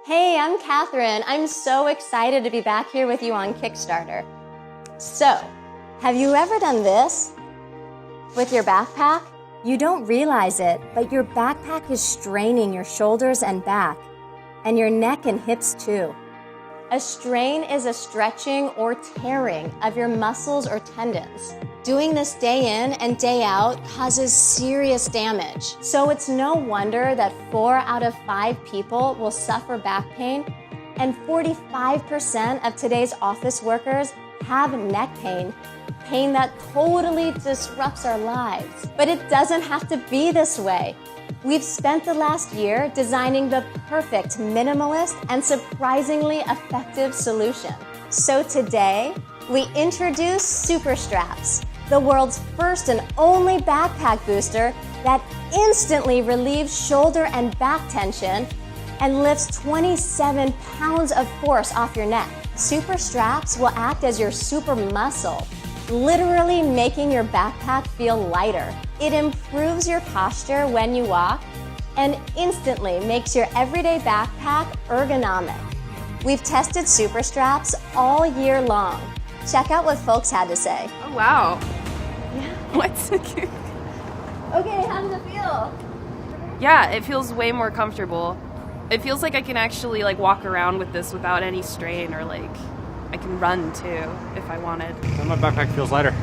Hey, I'm Catherine. I'm so excited to be back here with you on Kickstarter. So, have you ever done this with your backpack? You don't realize it, but your backpack is straining your shoulders and back, and your neck and hips too. A strain is a stretching or tearing of your muscles or tendons. Doing this day in and day out causes serious damage. So it's no wonder that 4 out of 5 people will suffer back pain, and 45% of today's office workers have neck pain, pain that totally disrupts our lives. But it doesn't have to be this way. We've spent the last year designing the perfect minimalist and surprisingly effective solution. So today, we introduce Super Straps, the world's first and only backpack booster that instantly relieves shoulder and back tension and lifts 27 pounds of force off your neck. Super Straps will act as your super muscle, literally making your backpack feel lighter. It improves your posture when you walk and instantly makes your everyday backpack ergonomic. We've tested Super Straps all year long. Check out what folks had to say. Oh, wow. Yeah. What's Okay, how does it feel? Yeah, it feels way more comfortable. It feels like I can actually walk around with this without any strain, or I can run too if I wanted. And my backpack feels lighter.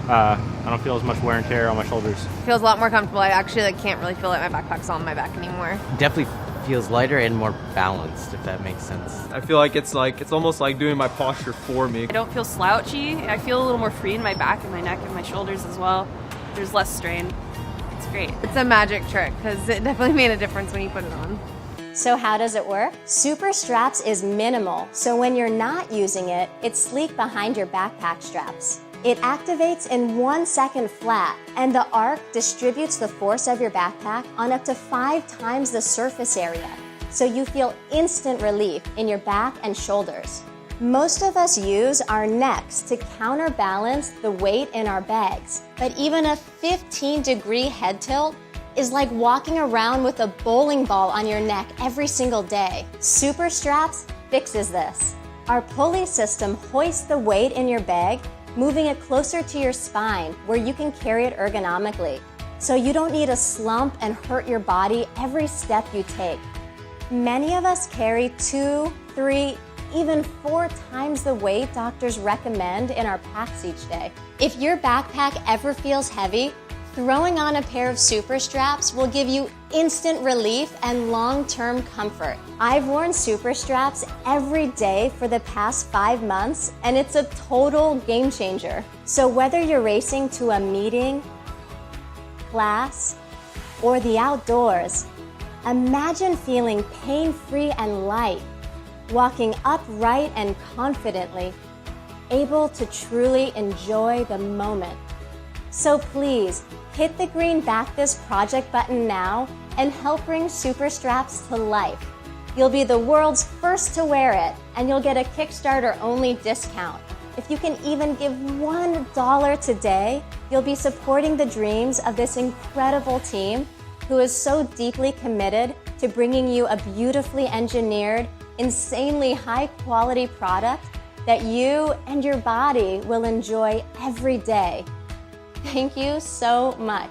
I don't feel as much wear and tear on my shoulders. Feels a lot more comfortable. I actually can't really feel like my backpack's on my back anymore. Definitely feels lighter and more balanced, if that makes sense. I feel like it's almost like doing my posture for me. I don't feel slouchy. I feel a little more free in my back and my neck and my shoulders as well. There's less strain. It's great. It's a magic trick because it definitely made a difference when you put it on. So how does it work? Super Straps is minimal, so when you're not using it, it's sleek behind your backpack straps. It activates in 1 second flat, and the arc distributes the force of your backpack on up to 5 times the surface area, so you feel instant relief in your back and shoulders. Most of us use our necks to counterbalance the weight in our bags, but even a 15-degree head tilt is like walking around with a bowling ball on your neck every single day. Super Straps fixes this. Our pulley system hoists the weight in your bag, moving it closer to your spine where you can carry it ergonomically. So you don't need to slump and hurt your body every step you take. Many of us carry 2, 3, even 4 times the weight doctors recommend in our packs each day. If your backpack ever feels heavy, throwing on a pair of Super Straps will give you instant relief and long-term comfort. I've worn Super Straps every day for the past 5 months, and it's a total game changer. So whether you're racing to a meeting, class, or the outdoors, imagine feeling pain-free and light, walking upright and confidently, able to truly enjoy the moment. So please, hit the green Back This Project button now and help bring Super Straps to life. You'll be the world's first to wear it, and you'll get a Kickstarter-only discount. If you can even give $1 today, you'll be supporting the dreams of this incredible team who is so deeply committed to bringing you a beautifully engineered, insanely high-quality product that you and your body will enjoy every day. Thank you so much.